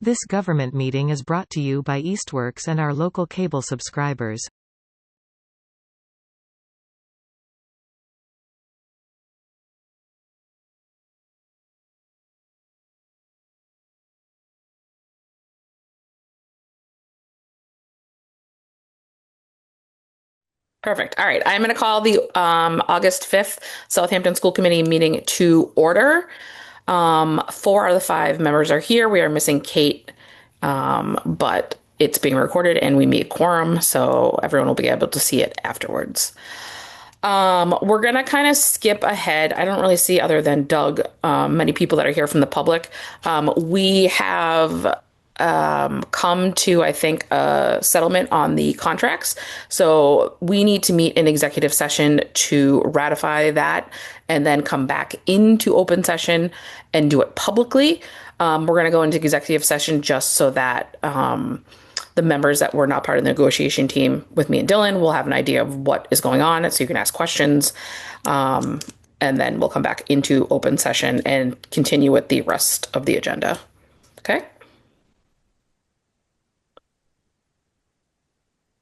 This government meeting is brought to you by Eastworks and our local cable subscribers. Perfect. All right. I'm going to call the August 5th Southampton School Committee meeting to order. 4 of the 5 members are here. We are missing Kate, but it's being recorded and we meet quorum, so everyone will be able to see it afterwards. We're going to kind of skip ahead. I don't really see, other than Doug, many people that are here from the public. We have come to, I think, a settlement on the contracts. So we need to meet in executive session to ratify that and then come back into open session and do it publicly. We're going to go into executive session just so that the members that were not part of the negotiation team with me and Dylan will have an idea of what is going on, so you can ask questions. And then we'll come back into open session and continue with the rest of the agenda. Okay?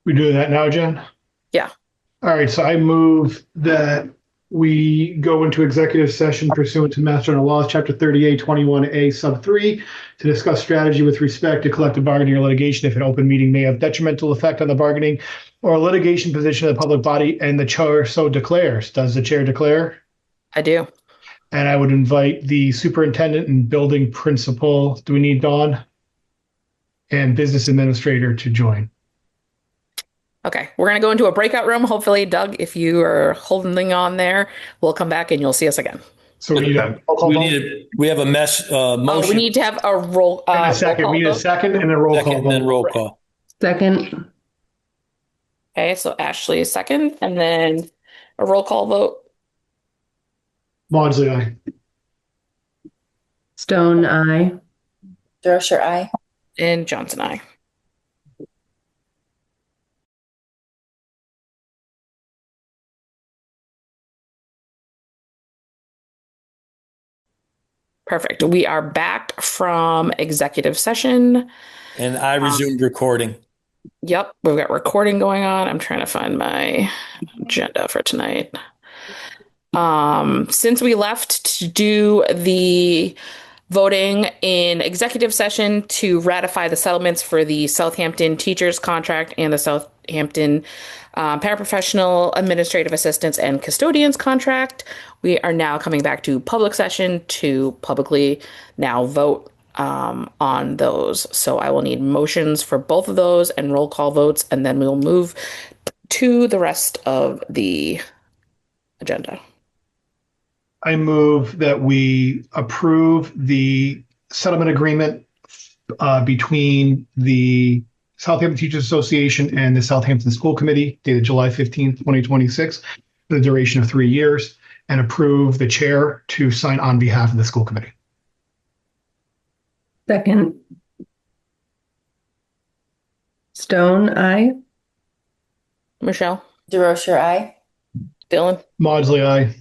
We do that now, Jen? Yeah. All right, so I move that we go into executive session pursuant to Mass General Laws, Chapter 38, 21A, Sub 3, to discuss strategy with respect to collective bargaining or litigation if an open meeting may have detrimental effect on the bargaining or litigation position of the public body and the chair so declares. Does the chair declare? I do. And I would invite the superintendent and building principal, do we need Dawn? And business administrator to join. Okay, we're going to go into a breakout room. Hopefully, Doug, if you are holding on there, we'll come back and you'll see us again. So we need we have a motion. Oh, we need to have a roll. And a second. We need a second and a roll call. And then roll call. Second. Okay, so Ashley is second, and then a roll call vote. Maudsley, aye. Stone, aye. Drosher, aye. And Johnson, aye. Perfect. We are back from executive session. And I resumed recording. Yep, we've got recording going on. I'm trying to find my agenda for tonight. Since we left to do the voting in executive session to ratify the settlements for the Southampton teachers contract and the Southampton paraprofessional administrative assistants and custodians contract, we are now coming back to public session to publicly now vote on those. So I will need motions for both of those and roll call votes, and then we'll move to the rest of the agenda. I move that we approve the settlement agreement between the Southampton Teachers Association and the Southampton School Committee dated July 15th, 2026, for the duration of 3 years, and approve the chair to sign on behalf of the school committee. Second. Stone, aye. Michelle? Drosher, aye. Dylan? Maudsley, aye.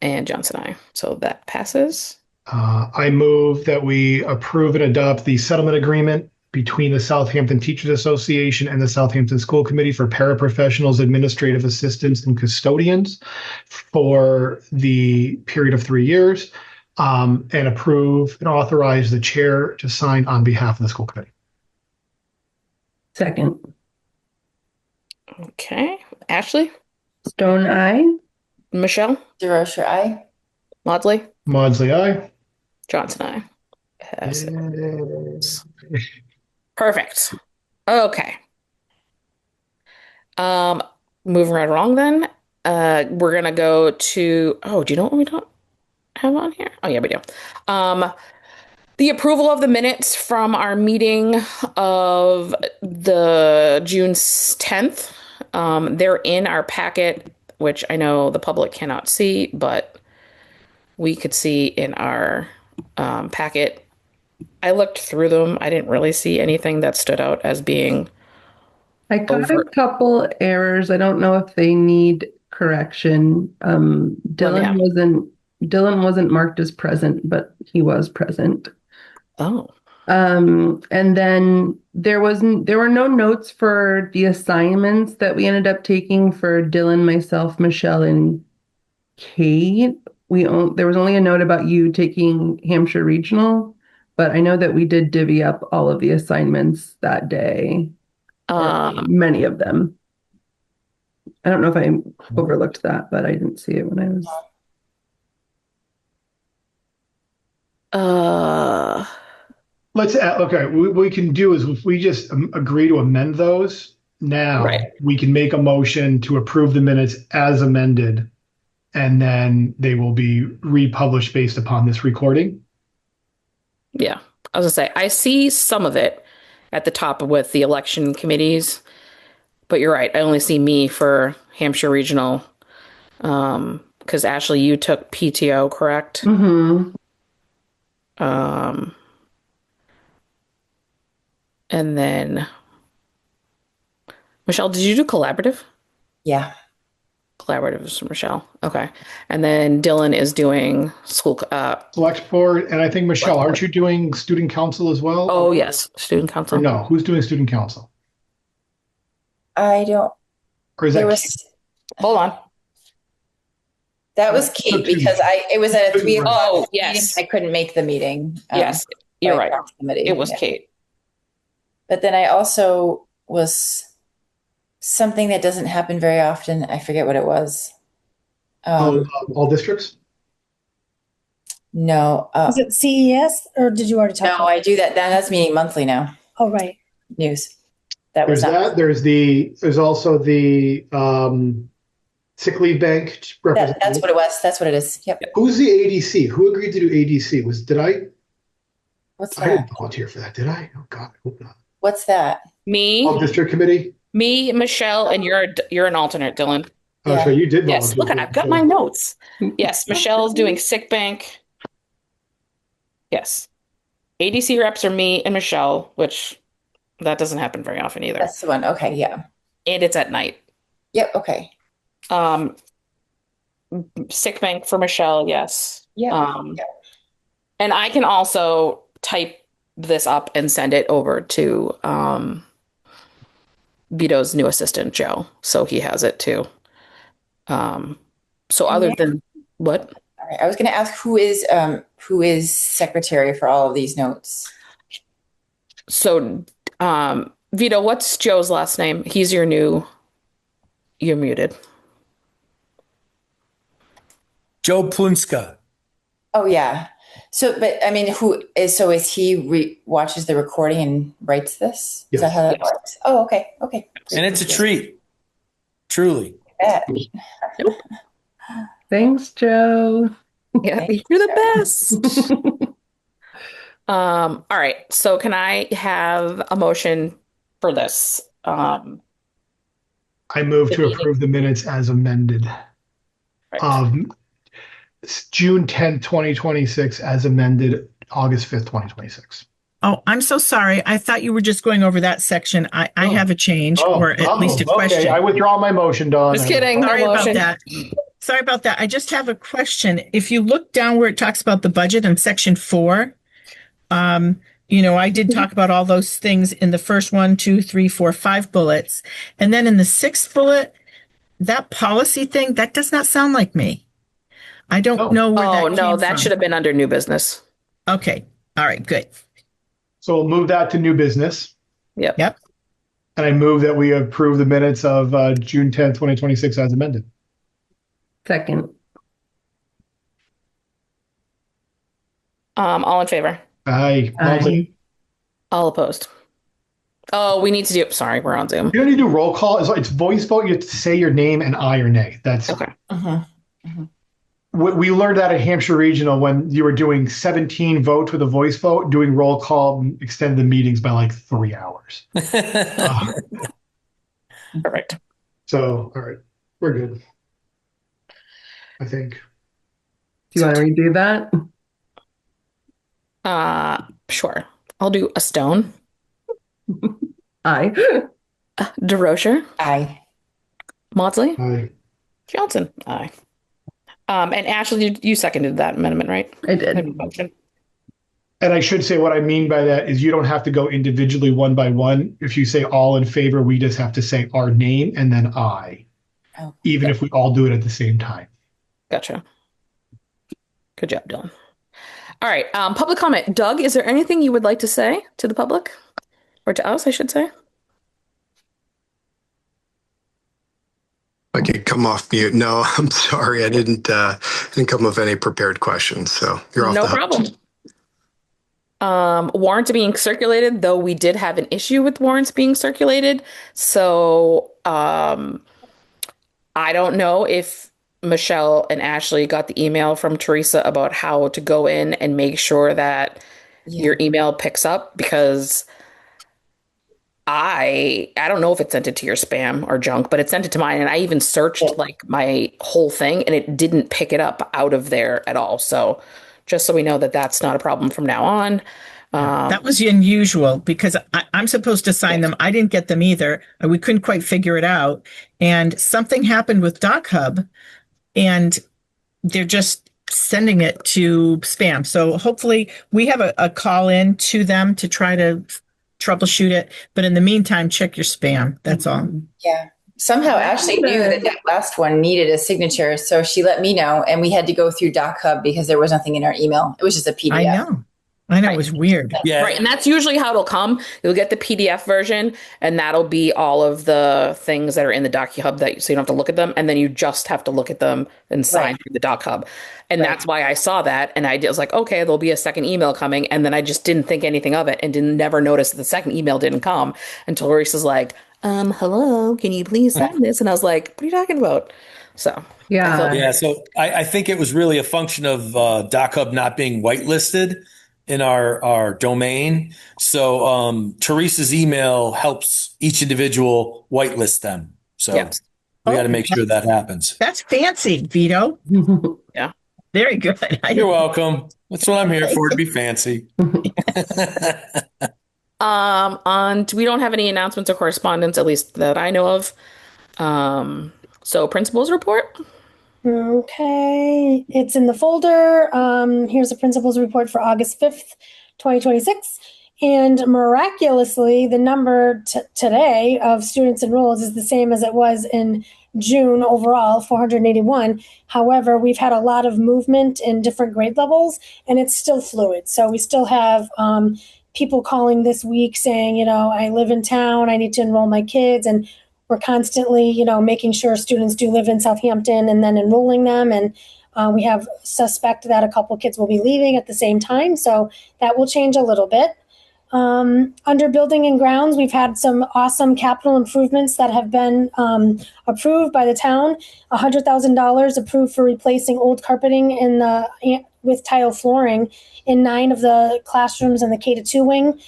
And Johnson, aye. So that passes. I move that we approve and adopt the settlement agreement between the Southampton Teachers Association and the Southampton School Committee for paraprofessionals, administrative assistants, and custodians for the period of 3 years, and approve and authorize the chair to sign on behalf of the school committee. Second. Okay. Ashley? Stone, aye. Michelle? Drosher, aye. Maudsley? Maudsley, aye. Johnson, aye. Passes. Perfect. Okay. Moving right along then. We're gonna go to, do you know what we don't have on here? Oh yeah, we do. The approval of the minutes from our meeting of the June 10th. They're in our packet, which I know the public cannot see, but we could see in our packet. I looked through them. I didn't really see anything that stood out as being I caught a couple errors. I don't know if they need correction. Dylan wasn't marked as present, but he was present. Oh, And then there were no notes for the assignments that we ended up taking for Dylan, myself, Michelle, and Kate. There was only a note about you taking Hampshire Regional, but I know that we did divvy up all of the assignments that day, or many of them. I don't know if I overlooked that, but I didn't see it when I was. Let's okay. What we can do is if we just agree to amend those now, Right. we can make a motion to approve the minutes as amended, and then they will be republished based upon this recording. Yeah. I was gonna say, I see some of it at the top with the election committees, but you're right. I only see me for Hampshire Regional. Because Ashley, you took PTO, correct? Mm-hmm. And then Michelle, did you do collaborative? Yeah. Collaborative is for Michelle. Okay. And then Dylan is doing school. Select board, and I think Michelle, aren't you doing student council as well? Oh, yes. Student Or council. no, who's doing student council? I don't, Or is there that was, Hold on. that was Kate because it was at a 3:00. Oh, yes. meeting. I couldn't make the meeting. Yes, you're right. Committee. It was Yeah. Kate. But then I also was something that doesn't happen very often. I forget what it was. all districts? No. Was it CES or did you already talk No, about I do that. That's meeting monthly now. Oh, right. News. That was There's not. that. There's also the sick leave bank representative. That's what it was. That's what it is. Yep. Who's the ADC? Who agreed to do ADC? What's I that? didn't volunteer for that, did I? Oh God, I hope not. What's that? Me, District committee? Michelle, and you're an alternate, Dylan. Oh, Yeah. so you did volunteer. Yes, look, for I've that, got so- my notes. Yes, Michelle's doing sick bank. Yes. ADC reps are me and Michelle, which that doesn't happen very often either. That's the one. Okay. Yeah. And it's at night. Yep. Okay. Sick bank for Michelle, yes. Yeah. And I can also type this up and send it over to Vito's new assistant, Joe, so he has it too. So other than what? All right. I was going to ask who is secretary for all of these notes? So Vito, what's Joe's last name? You're muted. Joe Plunska. Oh yeah. So, but I mean, is he watches the recording and writes this? Is that how that works? Oh, okay. Okay. And it's a treat. Truly. Bet. Thanks, Joe. Yeah, you're the best. All right. So can I have a motion for this? I move The to meeting. approve the minutes as amended. Right. June 10th, 2026, as amended, August 5th, 2026. Oh, I'm so sorry. I thought you were just going over that section. I have a change or at least a question. Okay, I withdraw my motion, Dawn. Just kidding. No Sorry about motion. that. Sorry about that. I just have a question. If you look down where it talks about the budget in section 4, I did talk about all those things in the first 1, 2, 3, 4, 5 bullets. And then in the 6th bullet, that policy thing, that does not sound like me. I don't know where that came no, that from. should have been under new business. Okay. All right, good. So we'll move that to new business. Yep. Yep. And I move that we approve the minutes of June 10th, 2026 as amended. Second. All in favor? Aye. Aye. All opposed? Oh, we need to do. Sorry, we're on Zoom. You don't need to do roll call. It's voice vote. You have to say your name and aye or nay. That's Okay. we learned that at Hampshire Regional when you were doing 17 votes with a voice vote. Doing roll call extended the meetings by like 3 hours. Perfect. So, all right, we're good. I think. Do you want to redo that? Sure. I'll do a stone. Aye. DeRocher. Aye. Maudsley. Aye. Johnson. Aye. And Ashley, you seconded that amendment, right? I did. Motion. And I should say what I mean by that is you don't have to go individually one by one. If you say all in favor, we just have to say our name and then I, even if we all do it at the same time. Gotcha. Good job, Dylan. All right. Public comment. Doug, is there anything you would like to say to the public? Or to us, I should say? I could come off mute. No, I'm sorry. I didn't come with any prepared questions. So you're off the hook. No problem. Warrants are being circulated, though we did have an issue with warrants being circulated. So I don't know if Michelle and Ashley got the email from Teresa about how to go in and make sure that your email picks up, because I don't know if it sent it to your spam or junk, but it sent it to mine. And I even searched like my whole thing and it didn't pick it up out of there at all. So just so we know that that's not a problem from now on. That was unusual because I'm supposed to sign them. I didn't get them either. We couldn't quite figure it out. And something happened with Doc Hub and they're just sending it to spam. So hopefully we have a call in to them to try to troubleshoot it. But in the meantime, check your spam. That's all. Yeah. Somehow Ashley knew that last one needed a signature. So she let me know and we had to go through Doc Hub because there was nothing in our email. It was just a PDF. I know. Right. It was weird. Yeah. Right. And that's usually how it'll come. You'll get the PDF version and that'll be all of the things that are in the DocuHub so you don't have to look at them. And then you just have to look at them and sign through the DocHub. And that's why I saw that. And I was like, okay, there'll be a second email coming. And then I just didn't think anything of it and never notice that the second email didn't come until Teresa's like, hello, can you please sign this? And I was like, what are you talking about? So, So I think it was really a function of DocHub not being whitelisted in our domain. So Teresa's email helps each individual whitelist them. So we got to make sure that happens. That's fancy, Vito. Yeah. Very good. You're welcome. That's what I'm here for, to be fancy. We don't have any announcements or correspondence, at least that I know of. So principal's report. Okay, it's in the folder. Here's the principal's report for August 5th, 2026. And miraculously, the number today of students enrolled is the same as it was in June overall, 481. However, we've had a lot of movement in different grade levels, and it's still fluid. So we still have people calling this week saying, I live in town, I need to enroll my kids, and we're constantly, making sure students do live in Southampton and then enrolling them. And we have suspect that a couple kids will be leaving at the same time. So that will change a little bit. Under building and grounds, we've had some awesome capital improvements that have been approved by the town. $100,000 approved for replacing old carpeting with tile flooring in 9 of the classrooms in the K-2 wing.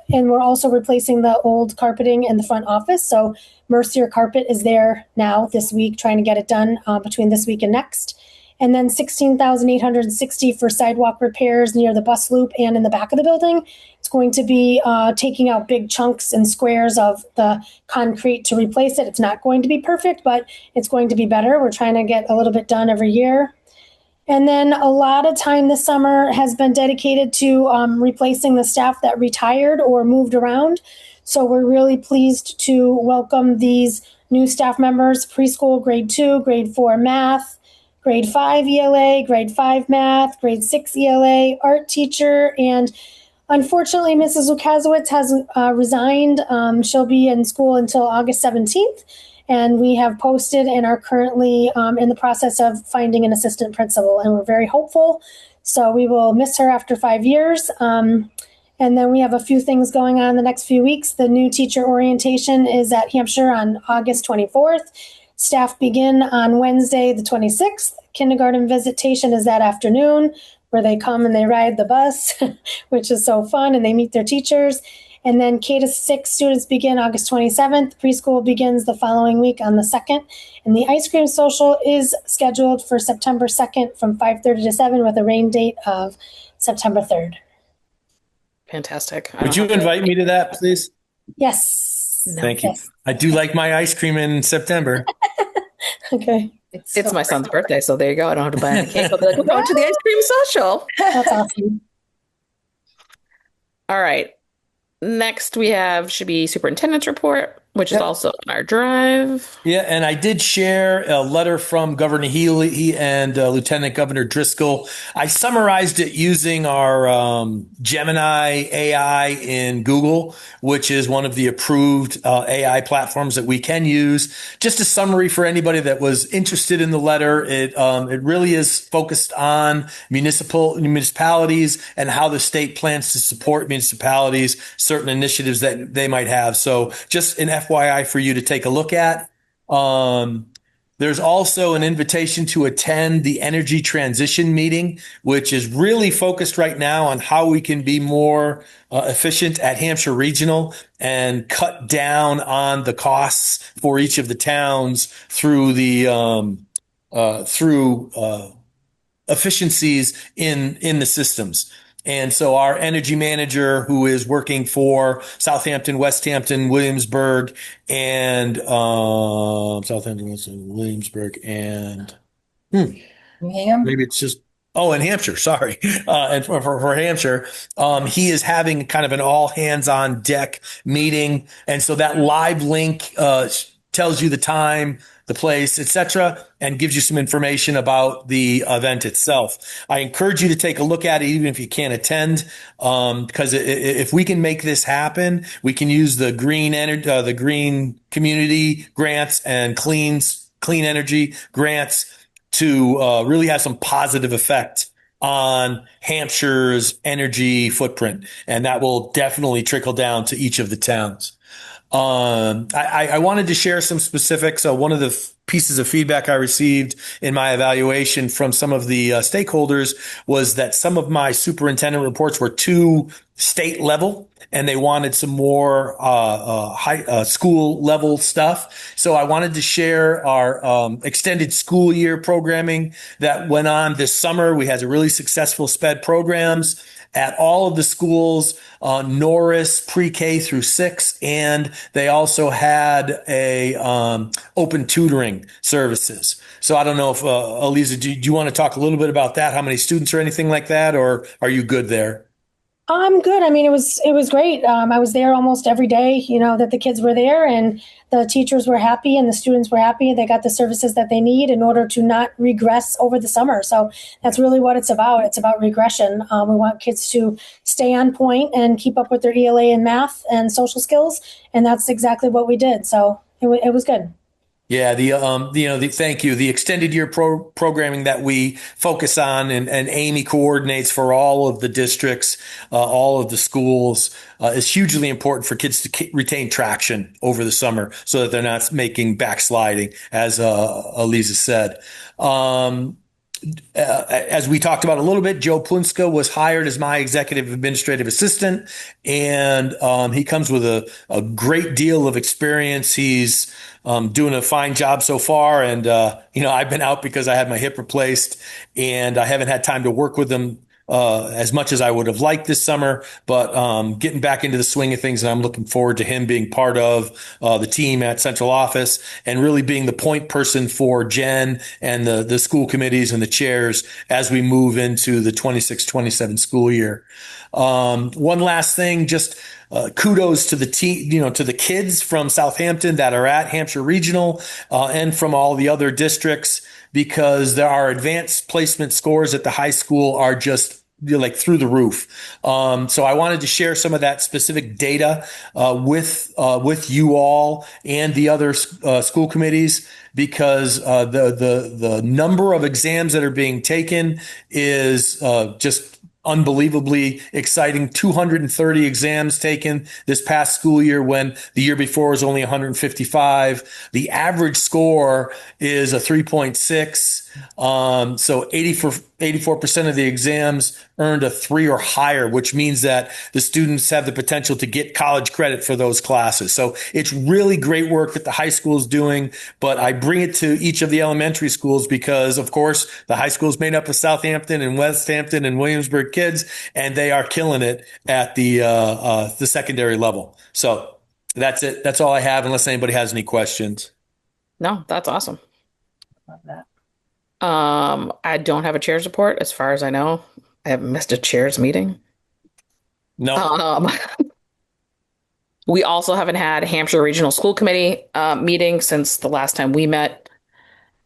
And we're also replacing the old carpeting in the front office. So Mercier Carpet is there now this week, trying to get it done between this week and next. And then $16,860 for sidewalk repairs near the bus loop and in the back of the building. It's going to be taking out big chunks and squares of the concrete to replace it. It's not going to be perfect, but it's going to be better. We're trying to get a little bit done every year. And then a lot of time this summer has been dedicated to replacing the staff that retired or moved around. So we're really pleased to welcome these new staff members: preschool, grade 2, grade 4 math, grade 5 ELA, grade 5 math, grade 6 ELA, art teacher. And unfortunately, Mrs. Lukasiewicz has resigned. She'll be in school until August 17th. And we have posted and are currently in the process of finding an assistant principal. And we're very hopeful. So we will miss her after 5 years. And then we have a few things going on in the next few weeks. The new teacher orientation is at Hampshire on August 24th. Staff begin on Wednesday, the 26th. Kindergarten visitation is that afternoon, where they come and they ride the bus, which is so fun, and they meet their teachers. And then K-6 students begin August 27th. Preschool begins the following week on the 2nd. And the ice cream social is scheduled for September 2nd from 5:30 to 7 with a rain date of September 3rd. Fantastic. Would you invite me to that, please? Yes. Thank you. Yes. I do like my ice cream in September. Okay. It's my son's birthday, so there you go. I don't have to buy any cake. I'll be like, we're going to the ice cream social. That's awesome. All right. Next we have should be superintendent's report, which is also on our drive. Yeah, and I did share a letter from Governor Healy and Lieutenant Governor Driscoll. I summarized it using our Gemini AI in Google, which is one of the approved AI platforms that we can use. Just a summary for anybody that was interested in the letter. It really is focused on municipalities and how the state plans to support municipalities, certain initiatives that they might have. So just an FYI for you to take a look at. There's also an invitation to attend the energy transition meeting, which is really focused right now on how we can be more efficient at Hampshire Regional and cut down on the costs for each of the towns through efficiencies in the systems. And so our energy manager, who is working for Southampton, Westhampton, Williamsburg, and maybe it's just in Hampshire. Sorry, and for Hampshire, he is having kind of an all hands on deck meeting, and so that live link tells you the time, the place, etc., and gives you some information about the event itself. I encourage you to take a look at it, even if you can't attend, because if we can make this happen, we can use the green community grants and clean energy grants to really have some positive effect on Hampshire's energy footprint, and that will definitely trickle down to each of the towns. I wanted to share some specifics. One of the pieces of feedback I received in my evaluation from some of the stakeholders was that some of my superintendent reports were too state level, and they wanted some more high school level stuff. So I wanted to share our extended school year programming that went on this summer. We had a really successful SPED programs at all of the schools, Norris pre-K through 6, and they also had a open tutoring services. So I don't know if Aliza, do you want to talk a little bit about that? How many students or anything like that, or are you good there? I'm good. I mean, it was great. I was there almost every day, that the kids were there, and the teachers were happy and the students were happy. They got the services that they need in order to not regress over the summer. So that's really what it's about. It's about regression. We want kids to stay on point and keep up with their ELA and math and social skills. And that's exactly what we did. So it was good. Yeah, thank you. The extended year programming that we focus on and Amy coordinates for all of the districts, all of the schools, is hugely important for kids to retain traction over the summer so that they're not making backsliding, as Aliza said. As we talked about a little bit, Joe Plunska was hired as my executive administrative assistant, and he comes with a great deal of experience. He's doing a fine job so far, and I've been out because I had my hip replaced, and I haven't had time to work with him as much as I would have liked this summer, but getting back into the swing of things, and I'm looking forward to him being part of the team at central office and really being the point person for Jen and the school committees and the chairs as we move into the 26-27 school year. One last thing, just kudos to the team, to the kids from Southampton that are at Hampshire Regional and from all the other districts, because our advanced placement scores at the high school are just like through the roof. So I wanted to share some of that specific data with you all and the other school committees, because the number of exams that are being taken is just unbelievably exciting. 230 exams taken this past school year when the year before was only 155. The average score is a 3.6. So 84% of the exams earned a 3 or higher, which means that the students have the potential to get college credit for those classes. So it's really great work that the high school is doing, but I bring it to each of the elementary schools because, of course, the high school is made up of Southampton and Westhampton and Williamsburg kids, and they are killing it at the secondary level. So that's it. That's all I have, unless anybody has any questions. No, that's awesome. Love that. I don't have a chair's report as far as I know. I haven't missed a chair's meeting. No. We also haven't had Hampshire Regional School Committee meeting since the last time we met.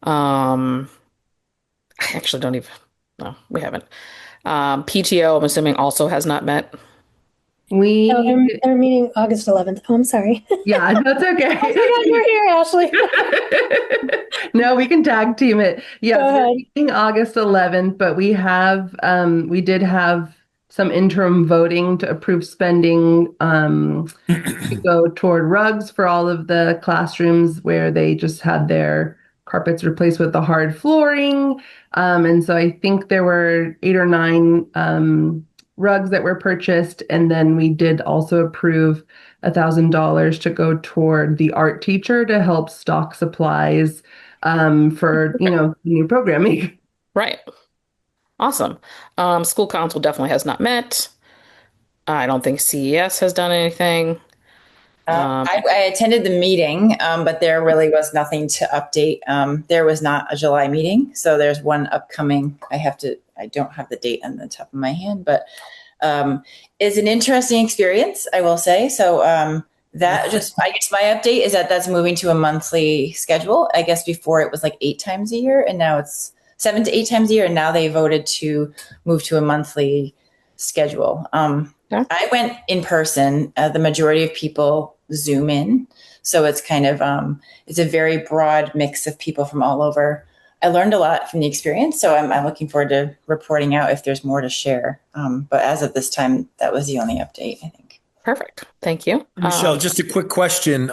I actually don't even, no, we haven't. PTO, I'm assuming, also has not met. They're meeting August 11th. Oh, I'm sorry. Yeah, that's okay. I forgot you're here, Ashley. No, we can tag team it. Yes, Go we're ahead. meeting August 11th, but we did have some interim voting to approve spending to go toward rugs for all of the classrooms where they just had their carpets replaced with the hard flooring. And so I think there were 8 or 9 rugs that were purchased. And then we did also approve $1,000 to go toward the art teacher to help stock supplies for, new programming. Right. Awesome. School council definitely has not met. I don't think CES has done anything. I attended the meeting, but there really was nothing to update. There was not a July meeting, so there's one upcoming. I don't have the date on the top of my hand, but it's an interesting experience, I will say. So I guess my update is that that's moving to a monthly schedule. I guess before it was like 8 times a year, and now it's 7 to 8 times a year, and now they voted to move to a monthly schedule. I went in person. The majority of people Zoom in. So it's kind of, it's a very broad mix of people from all over. I learned a lot from the experience. So I'm looking forward to reporting out if there's more to share. But as of this time, that was the only update, I think. Perfect. Thank you. Michelle, just a quick question.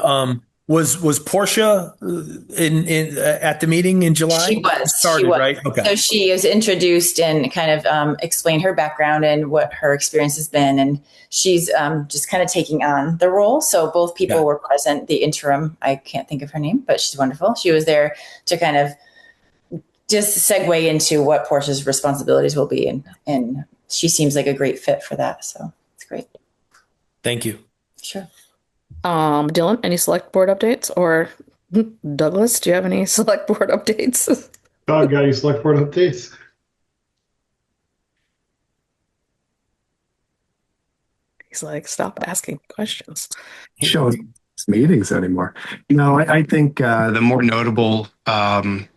Was Portia at the meeting in July? She was. Right? Okay. So she was introduced and kind of explained her background and what her experience has been. And she's just kind of taking on the role. So both people were present. The interim, I can't think of her name, but she's wonderful. She was there to kind of just segue into what Portia's responsibilities will be. And she seems like a great fit for that. So it's great. Thank you. Sure. Dylan, any select board updates? Or Douglas, do you have any select board updates? Doug, got any select board updates? He's like, stop asking questions. Showing meetings anymore. I think the more notable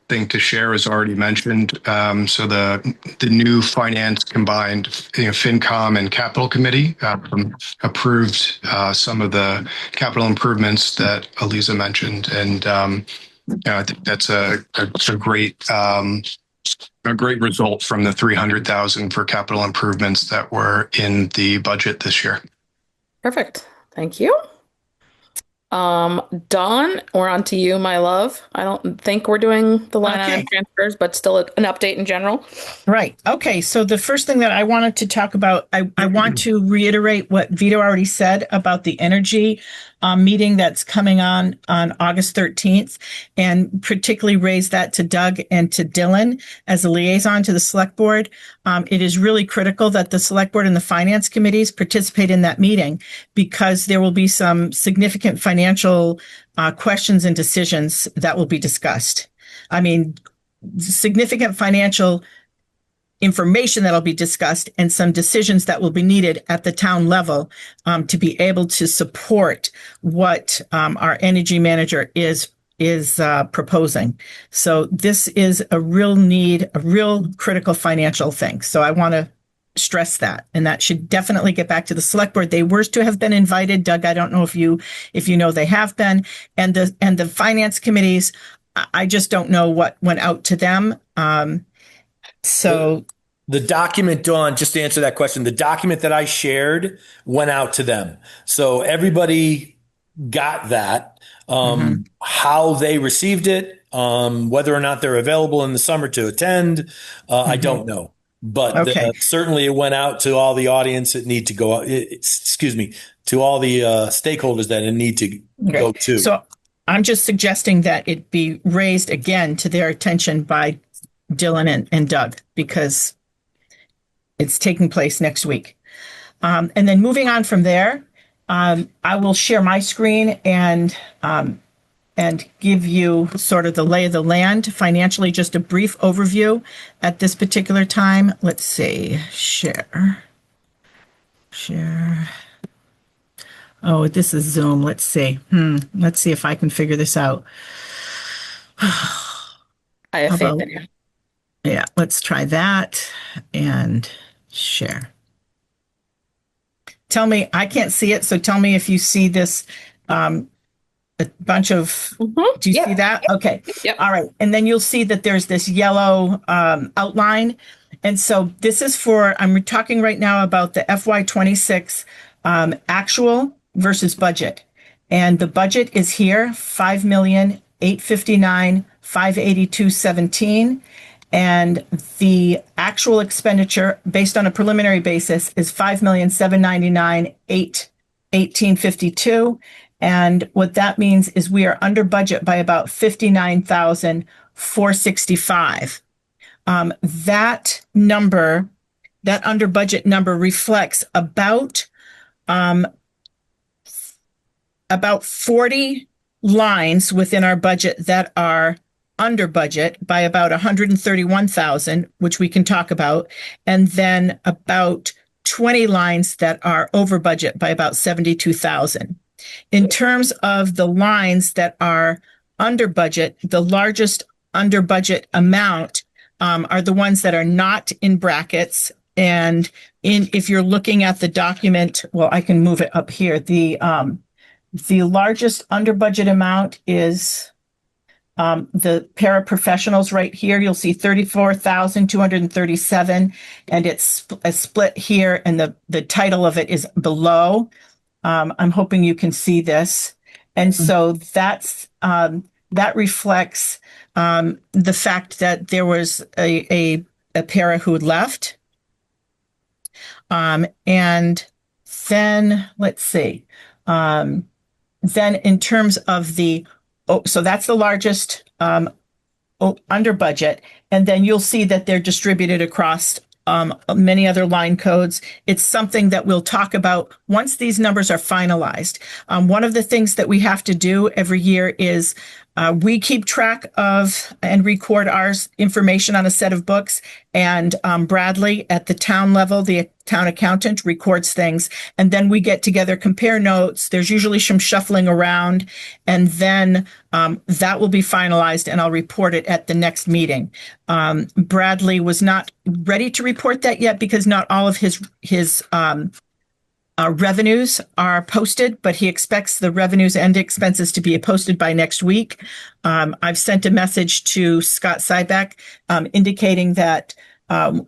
thing to share is already mentioned. So the new finance combined, FinCom and Capital Committee approved some of the capital improvements that Aliza mentioned, and I think that's a great result from the $300,000 for capital improvements that were in the budget this year. Perfect. Thank you. Dawn, we're on to you, my love. I don't think we're doing the line item transfers, but still an update in general. Right. Okay. So the first thing that I wanted to talk about, I want to reiterate what Vito already said about the energy meeting that's coming on August 13th, and particularly raise that to Doug and to Dylan as a liaison to the select board. It is really critical that the select board and the finance committees participate in that meeting, because there will be some significant financial questions and decisions that will be discussed. I mean, significant financial information that'll be discussed and some decisions that will be needed at the town level to be able to support what our energy manager is proposing. So this is a real need, a real critical financial thing. So I want to stress that, and that should definitely get back to the select board. They were to have been invited. Doug, I don't know if you know they have been, and the finance committees, I just don't know what went out to them. So the document, Dawn, just to answer that question, the document that I shared went out to them. So everybody got that. How they received it, whether or not they're available in the summer to attend, I don't know. But certainly it went out to all the audience that need to go out. To all the stakeholders that it need to go to. So I'm just suggesting that it be raised again to their attention by Dylan and Doug, because it's taking place next week. And then moving on from there, I will share my screen and give you sort of the lay of the land financially, just a brief overview at this particular time. Let's see, share. Share. Oh, this is Zoom. Let's see. Let's see if I can figure this out. I have How faith about- in you. Yeah, let's try that and share. Tell me, I can't see it, so tell me if you see this, a bunch of, do you see that? Okay. Yep. All right. And then you'll see that there's this yellow outline. And so this is for, I'm talking right now about the FY26 actual versus budget. And the budget is here, 5,859,582.17. And the actual expenditure based on a preliminary basis is 5,799,818.52. And what that means is we are under budget by about 59,465. That number, that under budget number reflects about 40 lines within our budget that are under budget by about 131,000, which we can talk about, and then about 20 lines that are over budget by about 72,000. In terms of the lines that are under budget, the largest under budget amount are the ones that are not in brackets. And if you're looking at the document, well, I can move it up here. The largest under budget amount is the paraprofessionals right here. You'll see 34,237, and it's a split here, and the title of it is below. I'm hoping you can see this. And so that reflects the fact that there was a para who had left. And then let's see. Then in terms of so that's the largest under budget. And then you'll see that they're distributed across many other line codes. It's something that we'll talk about once these numbers are finalized. One of the things that we have to do every year is we keep track of and record our information on a set of books, and Bradley at the town level, the town accountant, records things, and then we get together, compare notes. There's usually some shuffling around, and then that will be finalized, and I'll report it at the next meeting. Bradley was not ready to report that yet because not all of his revenues are posted, but he expects the revenues and expenses to be posted by next week. I've sent a message to Scott Sybeck indicating that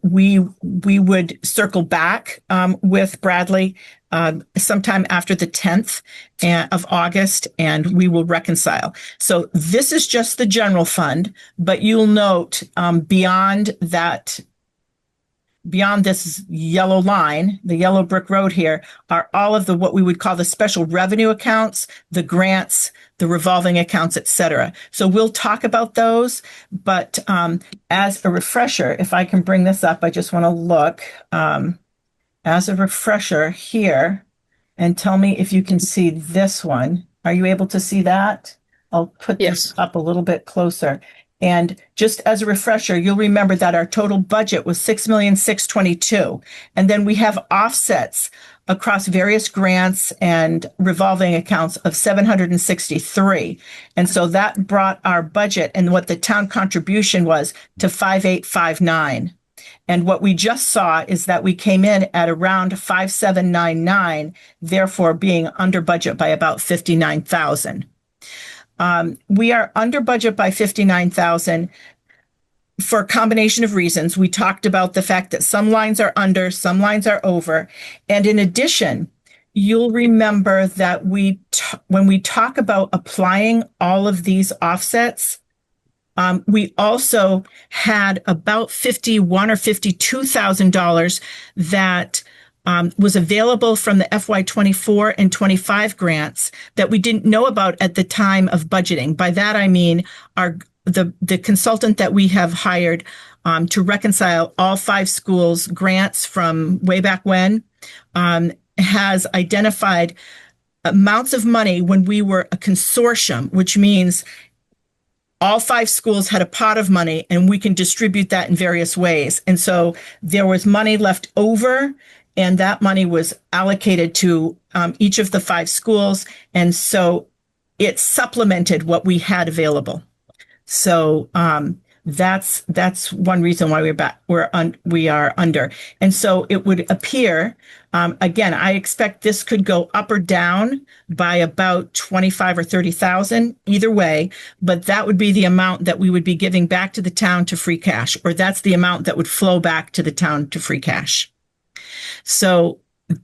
we would circle back with Bradley sometime after the 10th of August, and we will reconcile. So this is just the general fund, but you'll note beyond this yellow line, the yellow brick road here, are all of what we would call the special revenue accounts, the grants, the revolving accounts, et cetera. So we'll talk about those, but as a refresher, if I can bring this up, I just want to look as a refresher here and tell me if you can see this one. Are you able to see that? I'll put this up a little bit closer. And just as a refresher, you'll remember that our total budget was $6,622,000. And then we have offsets across various grants and revolving accounts of $763,000. And so that brought our budget and what the town contribution was to $5,859,000. And what we just saw is that we came in at around $5,799,000, therefore being under budget by about $59,000. We are under budget by $59,000 for a combination of reasons. We talked about the fact that some lines are under, some lines are over. And in addition, you'll remember that when we talk about applying all of these offsets, we also had about $51,000 or $52,000 that was available from the FY24 and 25 grants that we didn't know about at the time of budgeting. By that, I mean the consultant that we have hired to reconcile all 5 schools' grants from way back when has identified amounts of money when we were a consortium, which means all 5 schools had a pot of money and we can distribute that in various ways. And so there was money left over and that money was allocated to each of the 5 schools. And so it supplemented what we had available. So that's one reason why we are under. And so it would appear, again, I expect this could go up or down by about 25 or 30,000 either way, but that would be the amount that we would be giving back to the town to free cash, or that's the amount that would flow back to the town to free cash. So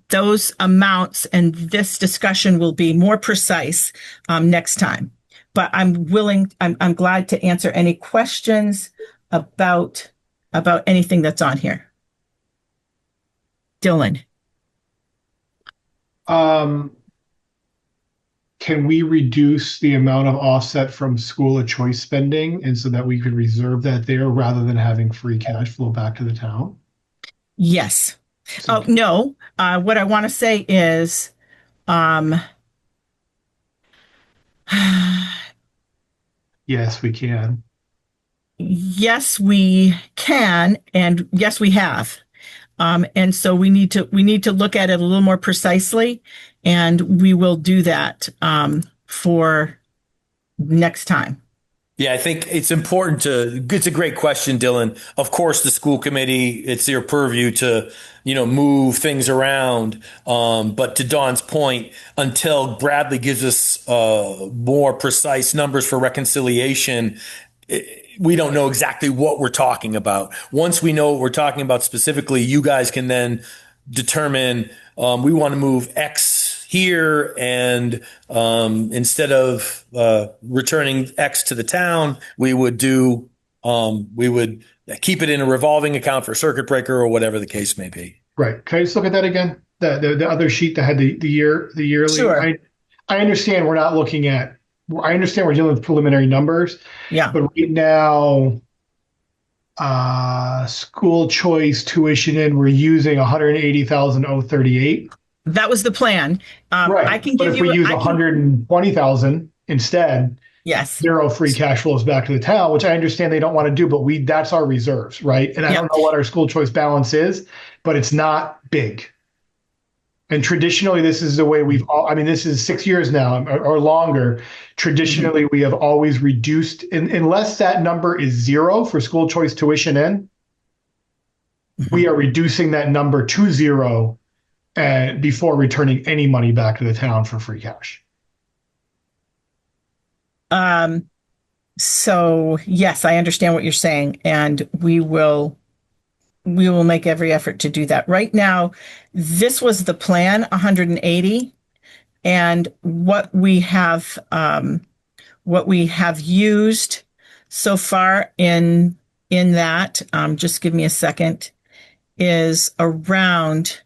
those amounts and this discussion will be more precise next time. But I'm glad to answer any questions about anything that's on here. Dylan. Can we reduce the amount of offset from school of choice spending, and so that we could reserve that there rather than having free cash flow back to the town? Yes. Oh, no. What I want to say is, yes, we can. Yes, we can, and yes, we have. And so we need to look at it a little more precisely, and we will do that for next time. Yeah, I think it's important it's a great question, Dylan. Of course, the school committee, it's their purview to, move things around. But to Dawn's point, until Bradley gives us more precise numbers for reconciliation, we don't know exactly what we're talking about. Once we know what we're talking about specifically, you guys can then determine we want to move X here, and instead of returning X to the town, we would keep it in a revolving account for circuit breaker or whatever the case may be. Right. Can I just look at that again? The other sheet that had the yearly. Sure. I understand we're not looking at. I understand we're dealing with preliminary numbers. Yeah. But right now, school choice tuition in, we're using 180,038. That was the plan. Right. I can but give if you. we use 120,000 instead, yes, zero free cash flows back to the town, which I understand they don't want to do, but that's our reserves, right? And I don't know what our school choice balance is, but it's not big. And traditionally, this is the way this is 6 years now or longer. Traditionally, we have always reduced, unless that number is zero for school choice tuition in, we are reducing that number to zero before returning any money back to the town for free cash. So yes, I understand what you're saying, and we will make every effort to do that. Right now, this was the plan, 180, and what we have used so far in that, just give me a second, is around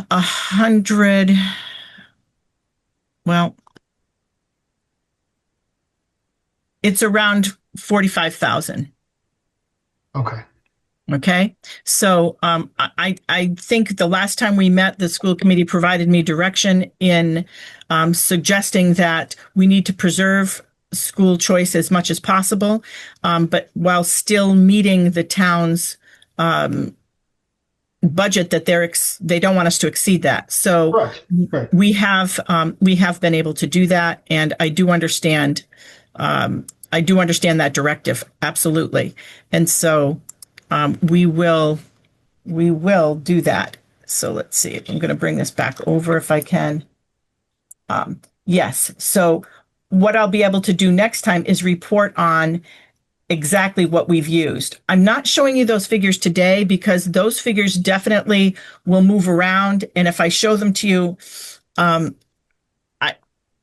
100. Well, it's around 45,000. Okay. So I think the last time we met, the school committee provided me direction in suggesting that we need to preserve school choice as much as possible, but while still meeting the town's budget that they don't want us to exceed that. So right. We have been able to do that, and I do understand that directive, absolutely. And so we will do that. So let's see. I'm going to bring this back over if I can. Yes. So what I'll be able to do next time is report on exactly what we've used. I'm not showing you those figures today because those figures definitely will move around. And if I show them to you,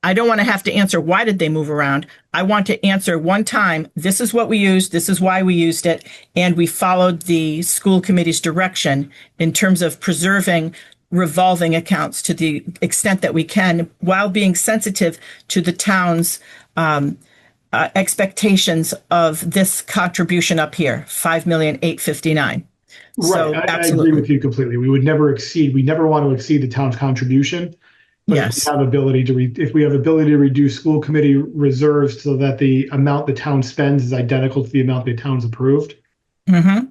I don't want to have to answer, why did they move around? I want to answer one time, this is what we used, this is why we used it, and we followed the school committee's direction in terms of preserving revolving accounts to the extent that we can, while being sensitive to the town's expectations of this contribution up here, $5,859,000. Right, So, I agree with you completely. We never want to exceed the town's contribution. But yes. If we have ability to reduce school committee reserves so that the amount the town spends is identical to the amount the town's approved. Mm-hmm.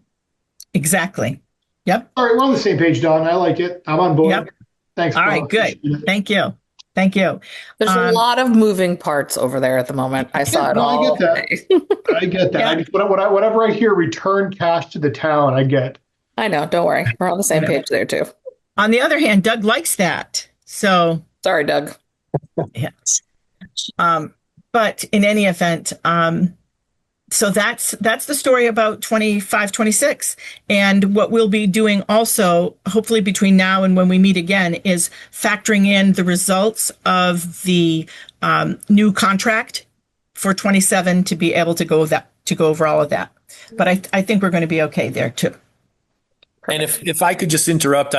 Exactly. Yep. All right, we're on the same page, Don. I like it. I'm on board. Yep. Thanks, All Bob. right, good. Thank you. Thank you. There's a lot of moving parts over there at the moment. I saw it all. I get that. I get that. Yeah. I just, whatever I hear, return cash to the town, I get. I know. Don't worry. We're on the same page there too. On the other hand, Doug likes that. So sorry, Doug. Yeah. But in any event, so that's the story about 25, 26. And what we'll be doing also, hopefully between now and when we meet again, is factoring in the results of the new contract for 27 to be able to go over all of that. But I think we're going to be okay there too. And if I could just interrupt,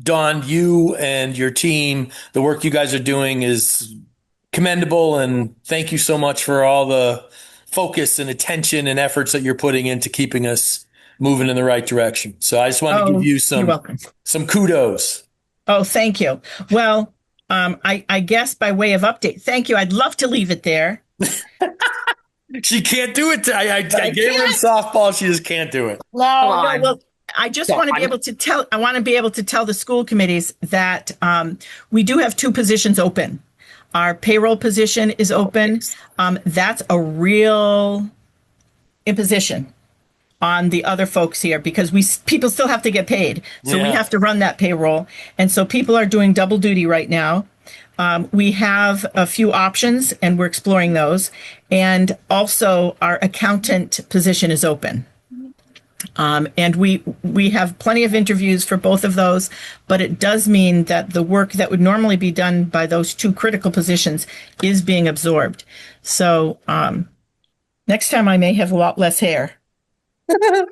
Dawn, you and your team, the work you guys are doing is commendable. And thank you so much for all the focus and attention and efforts that you're putting into keeping us moving in the right direction. So I just want to give you some kudos. Oh, thank you. Well, I guess by way of update, thank you. I'd love to leave it there. She can't do it. I gave her a softball. She just can't do it. No, well, I just want to be able to tell. I want to be able to tell the school committees that we do have 2 positions open. Our payroll position is open. That's a real imposition on the other folks here because people still have to get paid. So we have to run that payroll. And so people are doing double duty right now. We have a few options and we're exploring those. And also our accountant position is open. And we have plenty of interviews for both of those, but it does mean that the work that would normally be done by those 2 critical positions is being absorbed. So next time I may have a lot less hair,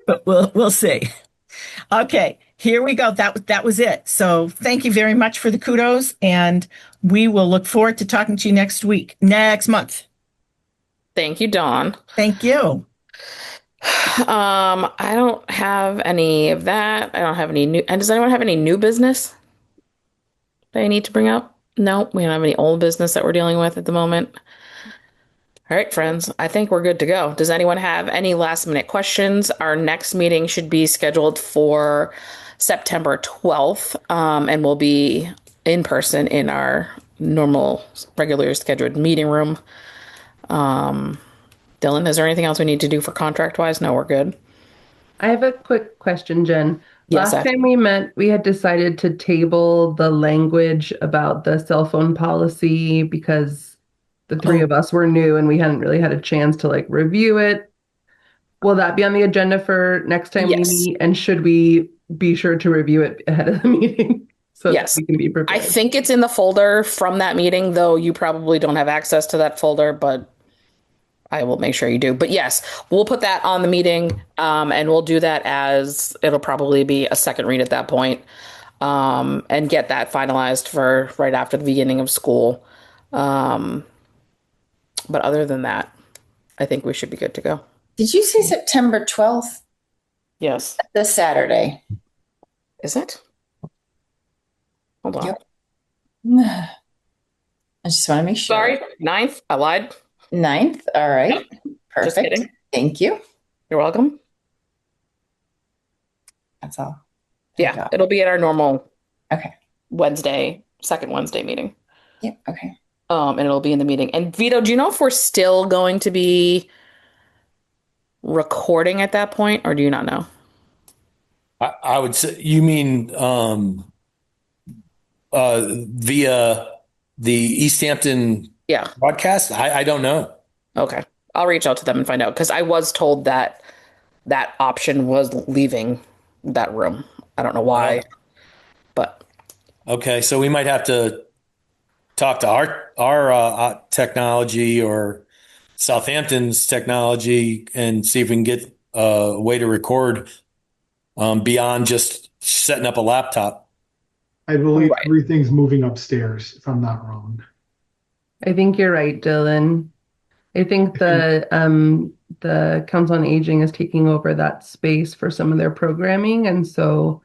but we'll see. Okay, here we go. That was it. So thank you very much for the kudos, and we will look forward to talking to you next month. Thank you, Dawn. Thank you. I don't have any of that. I don't have any new. And does anyone have any new business that I need to bring up? No, we don't have any old business that we're dealing with at the moment. All right, friends, I think we're good to go. Does anyone have any last minute questions? Our next meeting should be scheduled for September 12th, and we'll be in person in our normal, regular scheduled meeting room. Dylan, is there anything else we need to do for contract-wise? No, we're good. I have a quick question, Jen. Yes, Last time we met, we had decided to table the language about the cell phone policy because the 3 of us were new and we hadn't really had a chance to review it. Will that be on the agenda for next time we meet? And should we be sure to review it ahead of the meeting so that we can be prepared? I think it's in the folder from that meeting, though you probably don't have access to that folder, but I will make sure you do. But yes, we'll put that on the meeting, and we'll do that as it'll probably be a second read at that point, and get that finalized for right after the beginning of school. But other than that, I think we should be good to go. Did you say September 12th? Yes. This Saturday. Is it? Hold on. Yep. I just want to make sure. Sorry, 9th. I lied. 9th. All right. Yep. Perfect. Thank you. You're welcome. That's all. Yeah, it'll be at our normal second Wednesday meeting. Yep. Okay. And it'll be in the meeting. And Vito, do you know if we're still going to be recording at that point, or do you not know? I would say, you mean via the Easthampton broadcast? I don't know. Okay. I'll reach out to them and find out, because I was told that that option was leaving that room. I don't know why, but. Okay, so we might have to talk to our technology or Southampton's technology and see if we can get a way to record beyond just setting up a laptop. I believe everything's moving upstairs, if I'm not wrong. I think you're right, Dylan. I think the Council on Aging is taking over that space for some of their programming, and so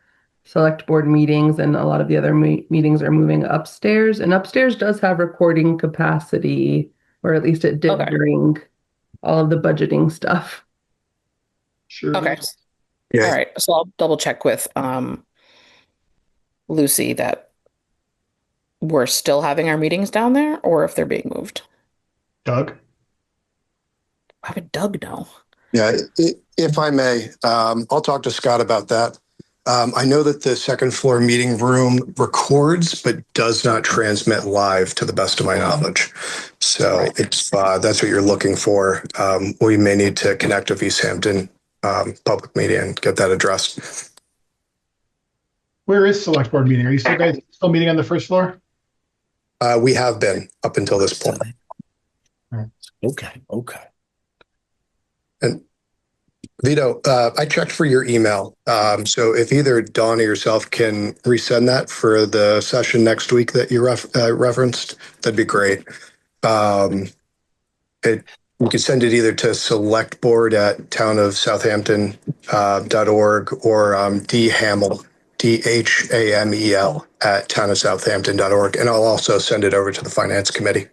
select board meetings and a lot of the other meetings are moving upstairs. And upstairs does have recording capacity, or at least it did during all of the budgeting stuff. Sure. Okay. Yeah. All right. So I'll double check with Lucy that we're still having our meetings down there or if they're being moved. Doug? Why would Doug know? Yeah, if I may, I'll talk to Scott about that. I know that the second floor meeting room records, but does not transmit live to the best of my knowledge. So if that's what you're looking for, we may need to connect with Easthampton public media and get that addressed. Where is select board meeting? Are you still meeting on the first floor? We have been up until this point. Okay. And Vito, I checked for your email. So if either Dawn or yourself can resend that for the session next week that you referenced, that'd be great. You could send it either to selectboard@townofsouthampton.org or dhamel, DHAMEL @townofsouthampton.org. And I'll also send it over to the finance committee.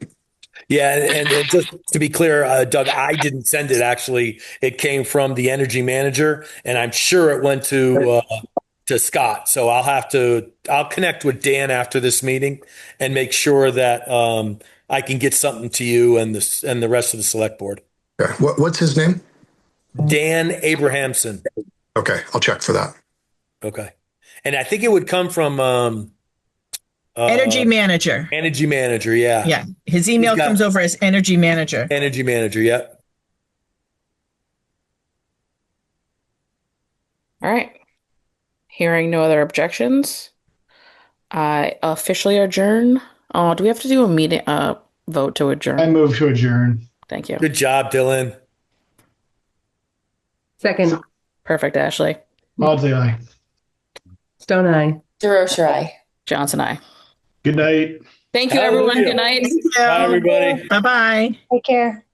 Yeah, and just to be clear, Doug, I didn't send it. Actually, it came from the energy manager, and I'm sure it went to Scott. So I'll connect with Dan after this meeting and make sure that I can get something to you and the rest of the select board. Okay. What's his name? Dan Abrahamson. Okay, I'll check for that. Okay, and I think it would come from Energy manager. Energy manager, yeah. Yeah. His email comes over as energy manager. Energy manager, yeah. All right. Hearing no other objections, I officially adjourn. Oh, do we have to do a meeting vote to adjourn? I move to adjourn. Thank you. Good job, Dylan. Second. Perfect, Ashley. Maudsley, aye. Stone Eye. DeRocher, aye. Johnson, aye. Good night. Thank you, everyone. Good night. Bye, everybody. Bye-bye. Take care.